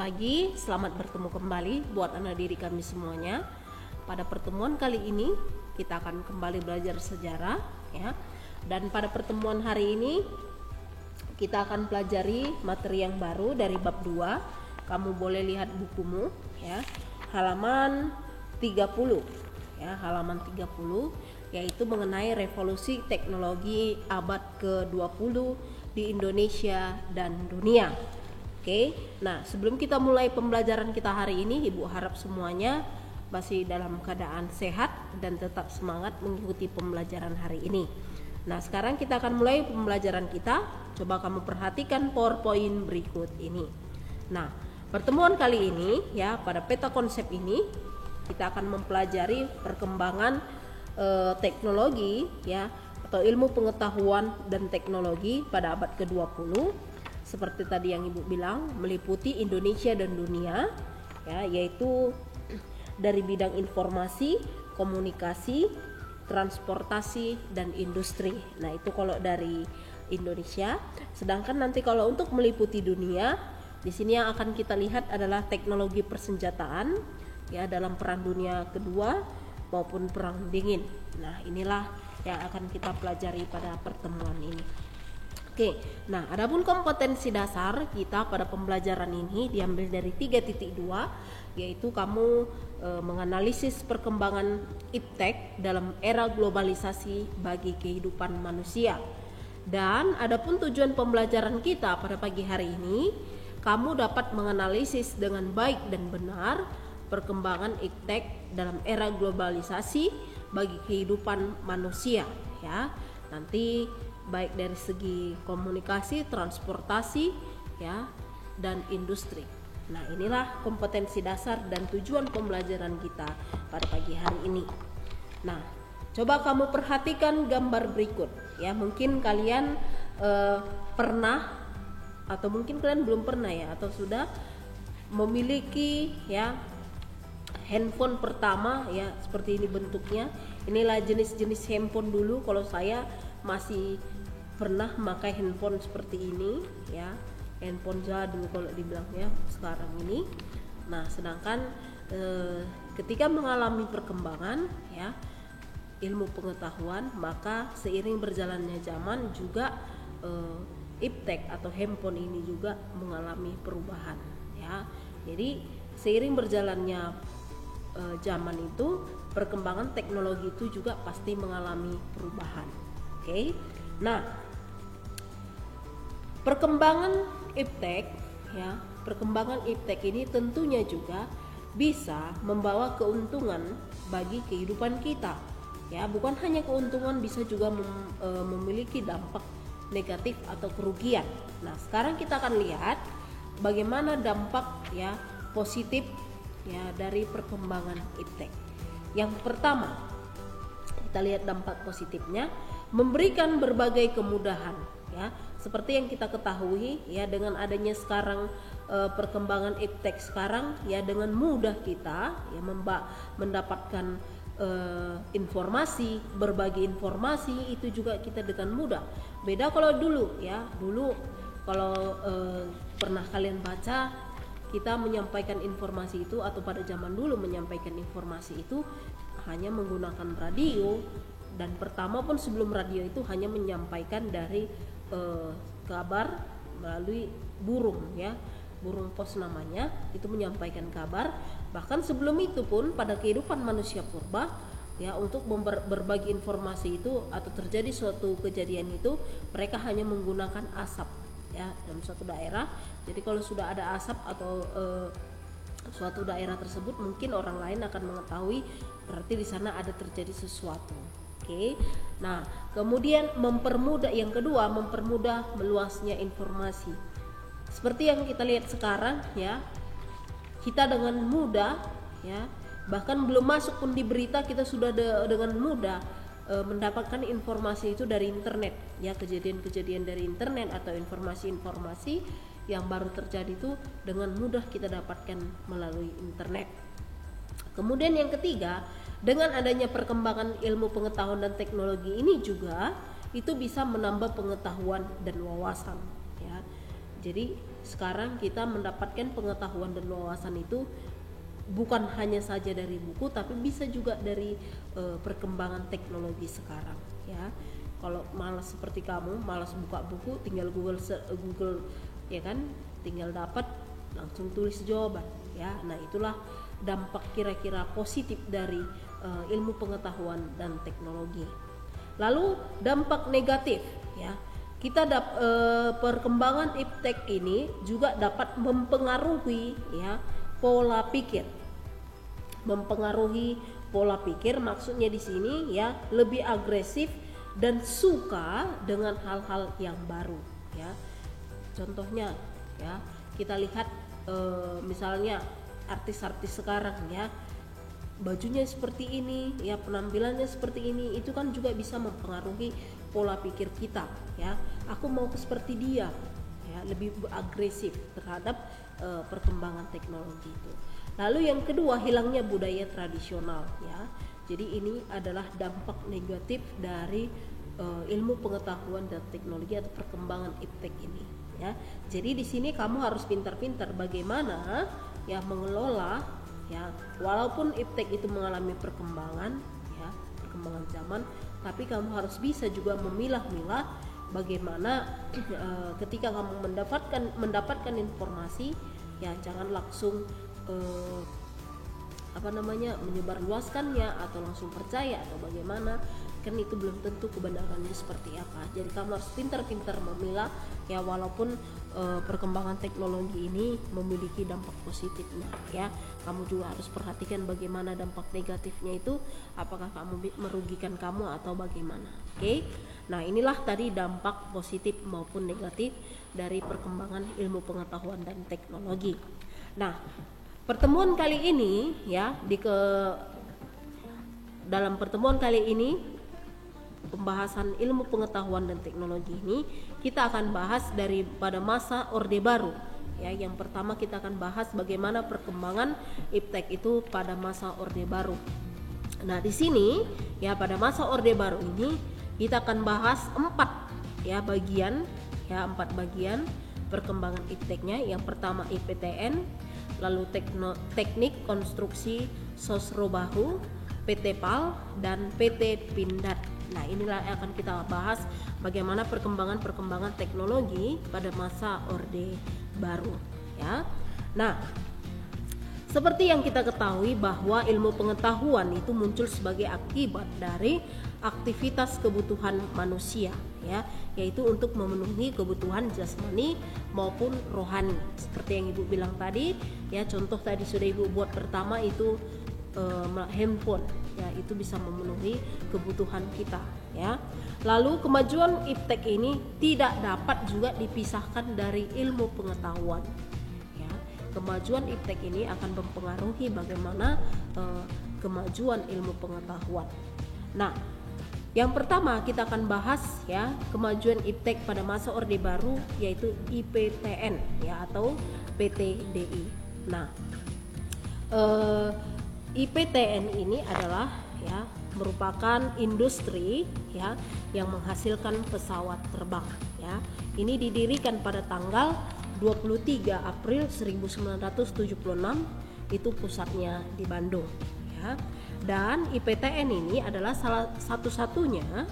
pagi, selamat bertemu kembali buat anak diri kami semuanya. Pada pertemuan kali ini kita akan kembali belajar sejarah ya. Dan pada pertemuan hari ini kita akan pelajari materi yang baru dari bab 2. Kamu boleh lihat bukumu ya. Halaman 30 ya, halaman 30 yaitu mengenai revolusi teknologi abad ke-20 di Indonesia dan dunia. Oke, nah sebelum kita mulai pembelajaran kita hari ini, Ibu harap semuanya masih dalam keadaan sehat dan tetap semangat mengikuti pembelajaran hari ini. Nah sekarang kita akan mulai pembelajaran kita. Coba kamu perhatikan PowerPoint berikut ini. Nah pertemuan kali ini ya, pada peta konsep ini kita akan mempelajari perkembangan teknologi ya, atau ilmu pengetahuan dan teknologi pada abad ke-20. Seperti tadi yang Ibu bilang, meliputi Indonesia dan dunia ya, yaitu dari bidang informasi, komunikasi, transportasi dan industri. Nah, itu kalau dari Indonesia. Sedangkan nanti kalau untuk meliputi dunia, di sini yang akan kita lihat adalah teknologi persenjataan ya, dalam perang dunia kedua maupun perang dingin. Nah, inilah yang akan kita pelajari pada pertemuan ini. Oke, nah adapun kompetensi dasar kita pada pembelajaran ini diambil dari 3.2, yaitu kamu menganalisis perkembangan iptek dalam era globalisasi bagi kehidupan manusia. Dan adapun tujuan pembelajaran kita pada pagi hari ini, kamu dapat menganalisis dengan baik dan benar perkembangan iptek dalam era globalisasi bagi kehidupan manusia ya. Nanti baik dari segi komunikasi, transportasi ya, dan industri. Nah, inilah kompetensi dasar dan tujuan pembelajaran kita pada pagi hari ini. Nah, coba kamu perhatikan gambar berikut ya. Mungkin kalian pernah atau mungkin kalian belum pernah ya, atau sudah memiliki ya handphone pertama ya, seperti ini bentuknya. Inilah jenis-jenis handphone dulu. Kalau saya masih pernah memakai handphone seperti ini ya, handphone jadul kalau dibilang ya sekarang ini. Nah sedangkan ketika mengalami perkembangan ya ilmu pengetahuan, maka seiring berjalannya zaman juga iptek atau handphone ini juga mengalami perubahan ya. Jadi seiring berjalannya zaman itu, perkembangan teknologi itu juga pasti mengalami perubahan. Oke. Nah, perkembangan iptek ini tentunya juga bisa membawa keuntungan bagi kehidupan kita. Ya, bukan hanya keuntungan, bisa juga memiliki dampak negatif atau kerugian. Nah, sekarang kita akan lihat bagaimana dampak ya positif ya dari perkembangan iptek. Yang pertama, kita lihat dampak positifnya, memberikan berbagai kemudahan ya. Seperti yang kita ketahui ya, dengan adanya sekarang perkembangan iptek sekarang ya, dengan mudah kita ya mendapatkan informasi, berbagi informasi itu juga kita dengan mudah. Beda kalau dulu ya, dulu kalau pernah kalian baca, kita menyampaikan informasi itu, atau pada zaman dulu menyampaikan informasi itu hanya menggunakan radio. Dan pertama pun sebelum radio itu hanya menyampaikan dari kabar melalui burung ya, burung pos namanya, itu menyampaikan kabar. Bahkan sebelum itu pun pada kehidupan manusia purba ya, untuk berbagi informasi itu atau terjadi suatu kejadian itu, mereka hanya menggunakan asap ya dalam suatu daerah. Jadi kalau sudah ada asap atau suatu daerah tersebut, mungkin orang lain akan mengetahui berarti di sana ada terjadi sesuatu. Oke. Nah, kemudian yang kedua, mempermudah meluasnya informasi. Seperti yang kita lihat sekarang ya, kita dengan mudah ya, bahkan belum masuk pun di berita, kita sudah dengan mudah mendapatkan informasi itu dari internet ya, kejadian-kejadian dari internet atau informasi-informasi yang baru terjadi itu dengan mudah kita dapatkan melalui internet. Kemudian yang ketiga, dengan adanya perkembangan ilmu pengetahuan dan teknologi ini juga itu bisa menambah pengetahuan dan wawasan ya. Jadi sekarang kita mendapatkan pengetahuan dan wawasan itu bukan hanya saja dari buku, tapi bisa juga dari perkembangan teknologi sekarang ya. Kalau malas seperti kamu, malas buka buku, tinggal Google ya kan, tinggal dapat langsung tulis jawaban ya. Nah, itulah dampak kira-kira positif dari ilmu pengetahuan dan teknologi. Lalu dampak negatif ya, kita perkembangan iptek ini juga dapat mempengaruhi ya pola pikir. Mempengaruhi pola pikir maksudnya di sini ya lebih agresif dan suka dengan hal-hal yang baru ya. Contohnya ya, kita lihat misalnya artis-artis sekarang ya, bajunya seperti ini ya, penampilannya seperti ini, itu kan juga bisa mempengaruhi pola pikir kita ya. Aku mau seperti dia ya, lebih agresif terhadap perkembangan teknologi itu. Lalu yang kedua, hilangnya budaya tradisional ya. Jadi ini adalah dampak negatif dari ilmu pengetahuan dan teknologi atau perkembangan iptek ini ya. Jadi di sini kamu harus pintar-pintar bagaimana ya mengelola ya, walaupun iptek itu mengalami perkembangan ya, perkembangan zaman, tapi kamu harus bisa juga memilah-milah bagaimana ketika kamu mendapatkan informasi ya, jangan langsung menyebarluaskannya atau langsung percaya atau bagaimana, kan itu belum tentu kebenarannya seperti apa. Jadi kamu harus pintar-pintar memilah ya, walaupun perkembangan teknologi ini memiliki dampak positifnya ya, kamu juga harus perhatikan bagaimana dampak negatifnya itu, apakah kamu merugikan kamu atau bagaimana. Oke. Nah, inilah tadi dampak positif maupun negatif dari perkembangan ilmu pengetahuan dan teknologi. Nah, pertemuan kali ini ya, dalam pertemuan kali ini pembahasan ilmu pengetahuan dan teknologi ini kita akan bahas pada masa Orde Baru ya. Yang pertama kita akan bahas bagaimana perkembangan iptek itu pada masa Orde Baru. Nah, di sini ya pada masa Orde Baru ini kita akan bahas 4 bagian perkembangan ipteknya. Yang pertama IPTN, lalu teknik konstruksi Sosrobahu, PT PAL, dan PT Pindad. Nah, inilah yang akan kita bahas bagaimana perkembangan teknologi pada masa Orde Baru ya. Nah, seperti yang kita ketahui bahwa ilmu pengetahuan itu muncul sebagai akibat dari aktivitas kebutuhan manusia ya, yaitu untuk memenuhi kebutuhan jasmani maupun rohani. Seperti yang Ibu bilang tadi ya, contoh tadi sudah Ibu buat pertama itu handphone ya, itu bisa memenuhi kebutuhan kita ya. Lalu kemajuan iptek ini tidak dapat juga dipisahkan dari ilmu pengetahuan ya. Kemajuan iptek ini akan mempengaruhi bagaimana kemajuan ilmu pengetahuan. Nah, yang pertama kita akan bahas ya kemajuan iptek pada masa Orde Baru, yaitu IPTN ya atau PTDI. Nah, IPTN ini adalah ya merupakan industri ya yang menghasilkan pesawat terbang ya. Ini didirikan pada tanggal 23 April 1976, itu pusatnya di Bandung ya. Dan IPTN ini adalah satu-satunya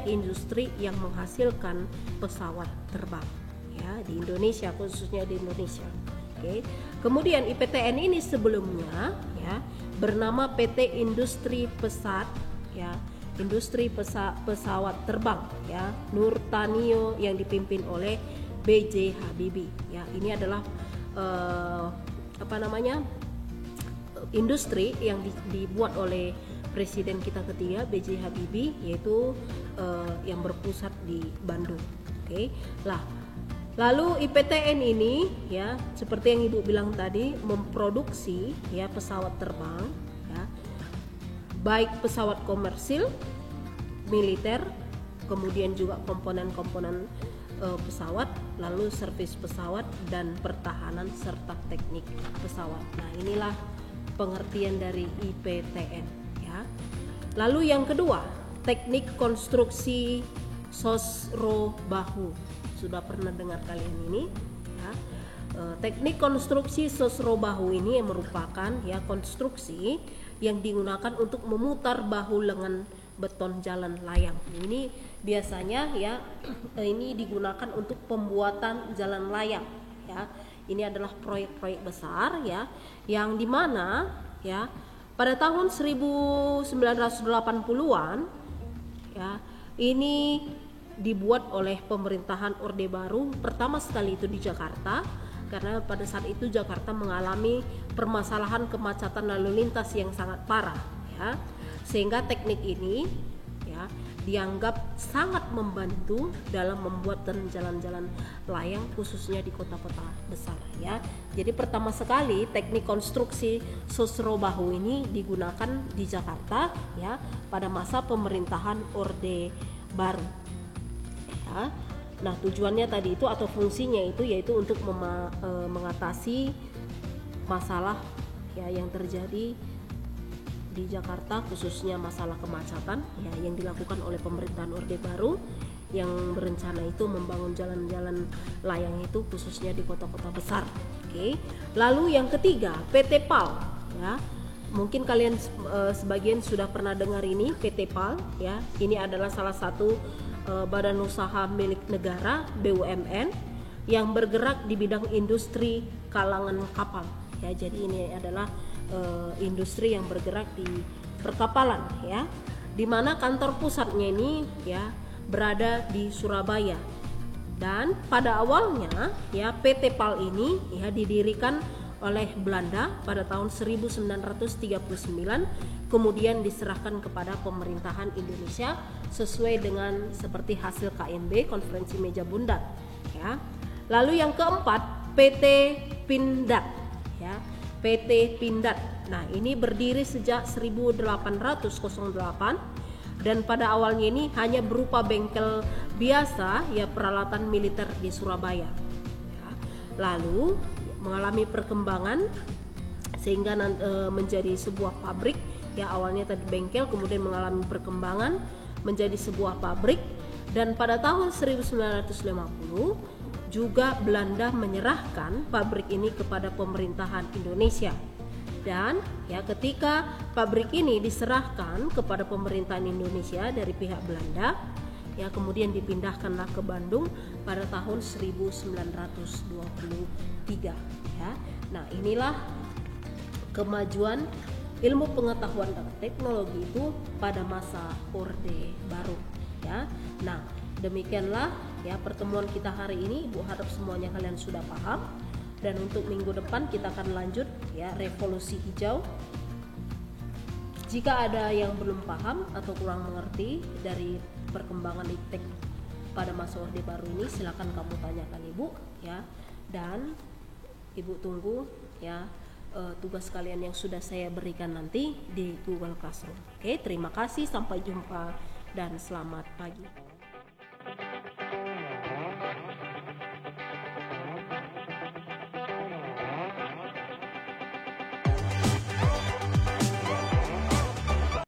industri yang menghasilkan pesawat terbang ya di Indonesia, khususnya di Indonesia. Oke. Kemudian IPTN ini sebelumnya ya bernama PT Industri Pesat ya, Industri Pesawat Terbang ya Nurtanio, yang dipimpin oleh B.J. Habibie ya. Ini adalah industri yang dibuat oleh presiden kita ketiga B.J. Habibie, yaitu yang berpusat di Bandung. Oke. Lalu IPTN ini ya seperti yang Ibu bilang tadi memproduksi ya pesawat terbang ya, baik pesawat komersil, militer, kemudian juga komponen-komponen pesawat, lalu servis pesawat dan pertahanan serta teknik pesawat. Nah, inilah pengertian dari IPTN ya. Lalu yang kedua, teknik konstruksi Sosrobahu sudah pernah dengar kalian ini ya. Teknik konstruksi sosro bahu ini yang merupakan ya konstruksi yang digunakan untuk memutar bahu lengan beton jalan layang. Ini biasanya ya ini digunakan untuk pembuatan jalan layang ya. Ini adalah proyek-proyek besar ya, yang dimana ya pada tahun 1980-an ya ini dibuat oleh pemerintahan Orde Baru pertama sekali itu di Jakarta, karena pada saat itu Jakarta mengalami permasalahan kemacetan lalu lintas yang sangat parah ya, sehingga teknik ini ya dianggap sangat membantu dalam membuat jalan-jalan layang khususnya di kota-kota besar ya. Jadi pertama sekali teknik konstruksi sosro bahu ini digunakan di Jakarta ya pada masa pemerintahan Orde Baru ya. Nah, tujuannya tadi itu atau fungsinya itu yaitu untuk mengatasi masalah ya yang terjadi di Jakarta, khususnya masalah kemacetan ya yang dilakukan oleh pemerintahan Orde Baru yang berencana itu membangun jalan-jalan layang itu khususnya di kota-kota besar. Oke. Lalu yang ketiga, PT PAL ya. Mungkin kalian sebagian sudah pernah dengar ini PT PAL ya. Ini adalah salah satu badan usaha milik negara BUMN yang bergerak di bidang industri kalangan kapal ya. Jadi ini adalah industri yang bergerak di perkapalan ya, di mana kantor pusatnya ini ya berada di Surabaya. Dan pada awalnya ya PT PAL ini ya didirikan oleh Belanda pada tahun 1939, kemudian diserahkan kepada pemerintahan Indonesia sesuai dengan seperti hasil KMB, Konferensi Meja Bundat ya. Lalu yang keempat, PT Pindad ya. PT Pindad. Nah, ini berdiri sejak 1808 dan pada awalnya ini hanya berupa bengkel biasa ya peralatan militer di Surabaya. Ya. Lalu mengalami perkembangan sehingga menjadi sebuah pabrik ya, awalnya tadi bengkel kemudian mengalami perkembangan menjadi sebuah pabrik, dan pada tahun 1950 juga Belanda menyerahkan pabrik ini kepada pemerintahan Indonesia. Dan ya ketika pabrik ini diserahkan kepada pemerintahan Indonesia dari pihak Belanda ya kemudian dipindahkanlah ke Bandung pada tahun 1923 ya. Nah, inilah kemajuan ilmu pengetahuan dan teknologi itu pada masa Orde Baru ya. Nah, demikianlah ya pertemuan kita hari ini. Ibu harap semuanya kalian sudah paham, dan untuk minggu depan kita akan lanjut ya revolusi hijau. Jika ada yang belum paham atau kurang mengerti dari perkembangan iptek pada masa Orde Baru ini, silakan kamu tanyakan Ibu ya, dan Ibu tunggu ya tugas kalian yang sudah saya berikan nanti di Google Classroom. Oke, terima kasih, sampai jumpa dan selamat pagi.